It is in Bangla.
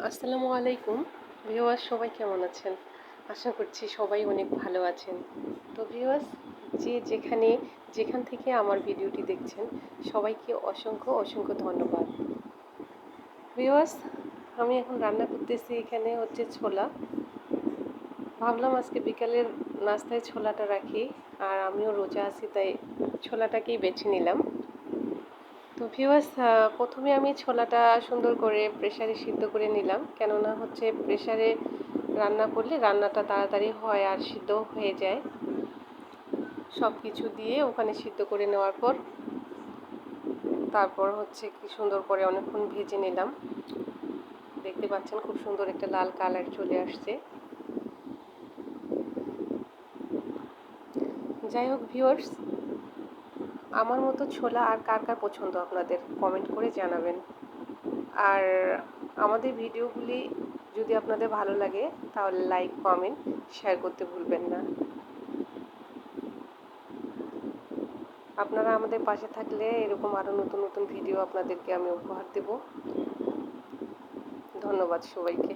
আসসালামু আলাইকুম ভিউয়ার্স, সবাই কেমন আছেন? আশা করছি সবাই অনেক ভালো আছেন। তো ভিউয়ার্স, যেখান থেকে আমার ভিডিওটি দেখছেন, সবাইকে অসংখ্য অসংখ্য ধন্যবাদ। ভিউয়ার্স, আমি এখন রান্না করতেছি, এখানে হচ্ছে ছোলা। ভাবলাম আজকে বিকালের নাস্তায় ছোলাটা রাখি, আর আমিও রোজা আছি, তাই ছোলাটাকেই বেছে নিলাম। তো ভিউয়ার্স, প্রথমে আমি ছোলাটা সুন্দর করে প্রেসারে সিদ্ধ করে নিলাম, কেননা হচ্ছে প্রেসারে রান্না করলে রান্নাটা তাড়াতাড়ি হয় আর সিদ্ধ হয়ে যায়। সব কিছু দিয়ে ওখানে সিদ্ধ করে নেওয়ার পর তারপর হচ্ছে কি সুন্দর করে অনেকক্ষণ ভেজে নিলাম। দেখতে পাচ্ছেন খুব সুন্দর একটা লাল কালার চলে আসছে। যাই হোক ভিউয়ার্স, আমার মতো ছোলা আর কার কার পছন্দ আপনাদের কমেন্ট করে জানাবেন। আর আমাদের ভিডিওগুলি যদি আপনাদের ভালো লাগে তাহলে লাইক, কমেন্ট, শেয়ার করতে ভুলবেন না। আপনারা আমাদের পাশে থাকলে এরকম আরও নতুন নতুন ভিডিও আপনাদেরকে আমি উপহার দেব। ধন্যবাদ সবাইকে।